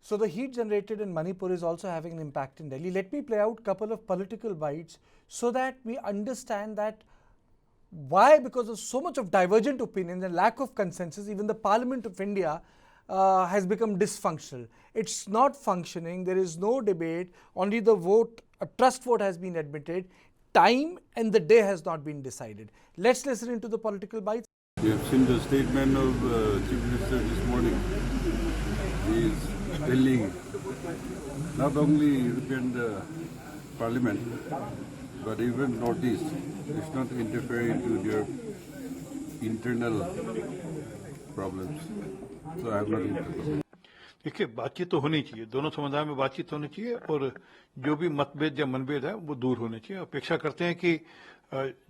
So the heat generated in Manipur is also having an impact in Delhi. Let me play out a couple of political bites so that we understand that why, because of so much of divergent opinions and lack of consensus, even the Parliament of India has become dysfunctional. It's not functioning. There is no debate. Only the vote, a trust vote has been admitted. Time and the day has not been decided. Let's listen into the political bites. We have seen the statement of Chief Minister this morning. He is telling not only European Parliament, but even Northeast, it's not interfering into their internal problems. So I have nothing to comment. देखिए, बातचीत तो होनी चाहिए, दोनों समुदाय में बातचीत होनी चाहिए और जो भी मतभेद या मनभेद है वो दूर होने चाहिए। अपेक्षा करते हैं कि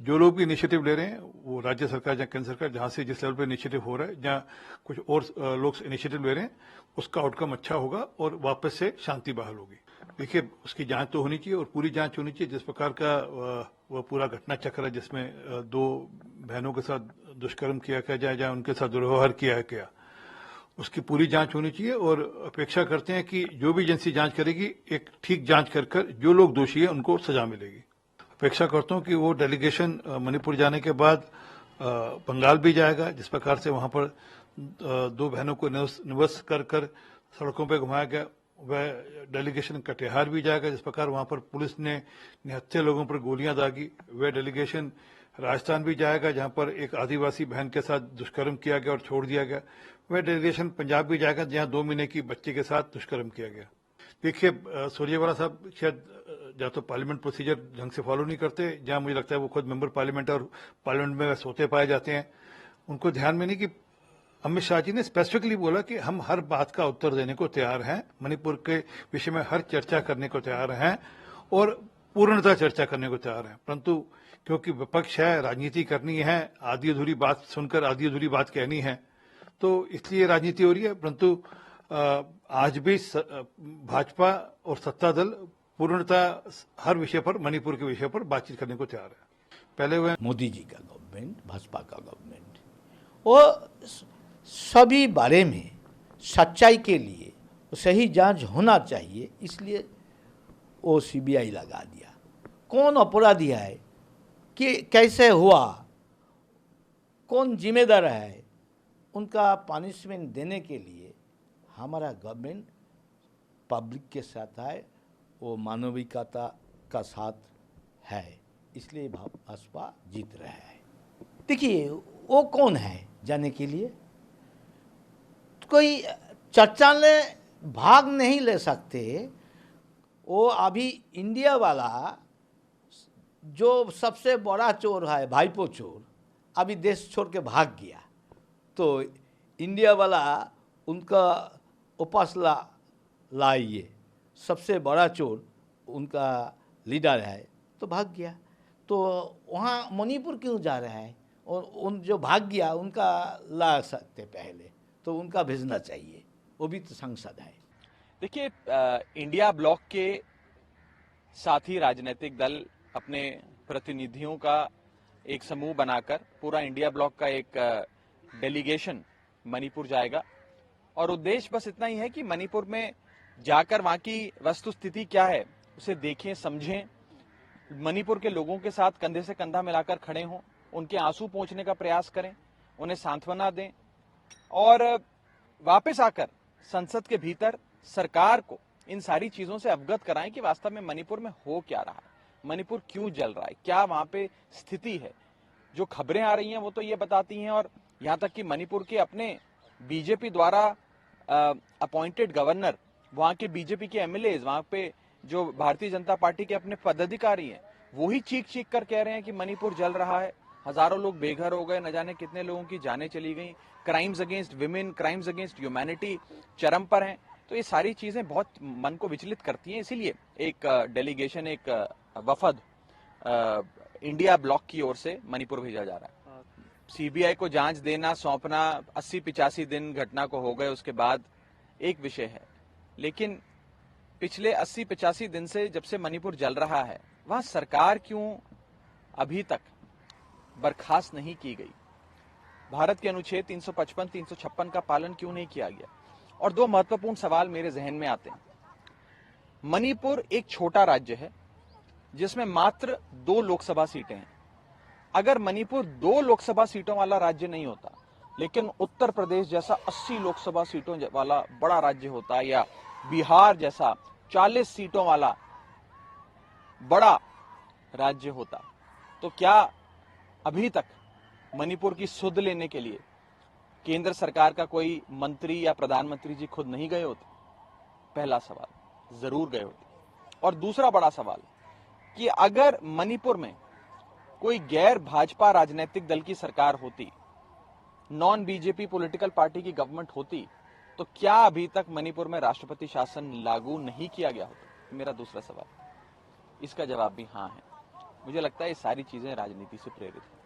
जो लोग भी इनिशिएटिव ले रहे हैं वो राज्य सरकार या केंद्र सरकार जहां से जिस लेवल पे इनिशिएटिव हो रहा है, जहां कुछ और लोग इनिशिएटिव ले रहे हैं, उसका आउटकम अच्छा होगा और वापस से शांति बहाल होगी। देखिए, उसकी जांच तो होनी चाहिए और पूरी जांच होनी चाहिए। जिस प्रकार का वह पूरा घटना चक्र है जिसमें दो बहनों के साथ दुष्कर्म किया गया या उनके साथ दुर्व्यवहार किया गया, उसकी पूरी जांच होनी चाहिए और अपेक्षा करते हैं कि जो भी एजेंसी जांच करेगी एक ठीक जांच कर जो लोग दोषी है उनको सजा मिलेगी। अपेक्षा करता हूं कि वो डेलीगेशन मणिपुर जाने के बाद बंगाल भी जाएगा, जिस प्रकार से वहां पर दो बहनों को निवस कर सड़कों पर घुमाया गया, वह डेलीगेशन कटिहार भी जाएगा, जिस प्रकार वहां पर पुलिस ने निहत्थे लोगों पर गोलियां दागी। वह डेलीगेशन राजस्थान भी जाएगा जहां पर एक आदिवासी बहन के साथ दुष्कर्म किया गया और छोड़ दिया गया। वह डेलीगेशन पंजाब भी जाएगा जहां 2 महीने की बच्चे के साथ दुष्कर्म किया गया। देखिए, सुरजेवाला साहब शायद या तो पार्लियामेंट प्रोसीजर ढंग से फॉलो नहीं करते, जहां मुझे लगता है वो खुद मेंबर पार्लियामेंट और पार्लियामेंट में सोते पाए जाते हैं। उनको ध्यान में नहीं कि अमित शाह जी ने स्पेसिफिकली बोला कि हम हर बात का उत्तर देने को तैयार हैं, मणिपुर के विषय में हर चर्चा करने को तैयार हैं और पूर्णतः चर्चा करने को तैयार हैं। परंतु क्योंकि विपक्ष है, राजनीति करनी है, आधी अधूरी बात सुनकर आधी अधूरी बात कहनी है, तो इसलिए राजनीति हो रही है। परंतु आज भी भाजपा और सत्ता दल पूर्णतः हर विषय पर, मणिपुर के विषय पर बातचीत करने को तैयार है। पहले वह मोदी जी का गवर्नमेंट, भाजपा का गवर्नमेंट, वो सभी बारे में सच्चाई के लिए सही जांच होना चाहिए, इसलिए वो सीबीआई लगा दिया। कौन अपराधी है, कि कैसे हुआ, कौन जिम्मेदार है, उनका पनिशमेंट देने के लिए हमारा गवर्नमेंट पब्लिक के साथ है, वो मानविकता का साथ है, इसलिए भाजपा जीत रहा है। देखिए, वो कौन है जाने के लिए कोई चर्चा में भाग नहीं ले सकते। वो अभी इंडिया वाला जो सबसे बड़ा चोर है, भाईपो चोर, अभी देश छोड़ के भाग गया, तो इंडिया वाला उनका उपास लाइए, सबसे बड़ा चोर उनका लीडर है, तो भाग गया। तो वहाँ मणिपुर क्यों जा रहा है? और उन जो भाग गया उनका ला सकते पहले, तो उनका भेजना चाहिए, वो भी तो सांसद है। देखिए, इंडिया ब्लॉक के साथी राजनीतिक दल अपने प्रतिनिधियों का एक समूह बनाकर पूरा इंडिया ब्लॉक का एक डेलीगेशन मणिपुर जाएगा और उद्देश्य बस इतना ही है कि मणिपुर में जाकर वहां की वस्तु स्थिति क्या है उसे देखें, समझें, मणिपुर के लोगों के साथ कंधे से कंधा मिलाकर खड़े हों, उनके आंसू पोंछने का प्रयास करें, उन्हें सांत्वना दें और वापस आकर संसद के भीतर सरकार को इन सारी चीजों से अवगत कराएं कि वास्तव में मणिपुर में हो क्या रहा है, मणिपुर क्यों जल रहा है, क्या वहां पे स्थिति है। जो खबरें आ रही हैं वो तो ये बताती हैं, और यहां तक कि मणिपुर के अपने बीजेपी द्वारा अपॉइंटेड गवर्नर, वहां के बीजेपी के एमएलए, वहां पे जो भारतीय जनता पार्टी के अपने पदाधिकारी हैं, वो ही चीख चीख कर कह रहे हैं कि मणिपुर जल रहा है, हजारों लोग बेघर हो गए, न जाने कितने लोगों की जानें चली गई, crimes against women, crimes against humanity चरम पर हैं। तो ये सारी चीजें बहुत मन को विचलित करती हैं, इसीलिए एक डेलीगेशन, एक वफद इंडिया ब्लॉक की ओर से मणिपुर भेजा जा रहा है। सीबीआई को जांच देना, सौंपना, 80-85 दिन घटना को हो गए उसके बाद एक विषय है, लेकिन पिछले 80-85 दिन से जब से मणिपुर जल रहा है, वहां सरकार क्यों अभी तक बर्खास्त नहीं की गई? भारत के अनुच्छेद 355-356 का पालन क्यों नहीं किया गया? और दो महत्वपूर्ण सवाल मेरे जहन में आते हैं। मणिपुर एक छोटा राज्य है जिसमें मात्र 2 लोकसभा सीटें हैं। अगर मणिपुर 2 लोकसभा सीटों वाला राज्य नहीं होता, लेकिन उत्तर प्रदेश जैसा 80 लोकसभा सीटों वाला बड़ा राज्य होता, या बिहार जैसा 40 सीटों वाला बड़ा राज्य होता, तो क्या अभी तक मणिपुर की सुध लेने के लिए केंद्र सरकार का कोई मंत्री या प्रधानमंत्री जी खुद नहीं गए होते? पहला सवाल, जरूर गए होते। और दूसरा बड़ा सवाल कि अगर मणिपुर में कोई गैर भाजपा राजनीतिक दल की सरकार होती, नॉन बीजेपी पॉलिटिकल पार्टी की गवर्नमेंट होती, तो क्या अभी तक मणिपुर में राष्ट्रपति शासन लागू नहीं किया गया होता? मेरा दूसरा सवाल, इसका जवाब भी हाँ है। मुझे लगता है ये सारी चीजें राजनीति से प्रेरित हैं।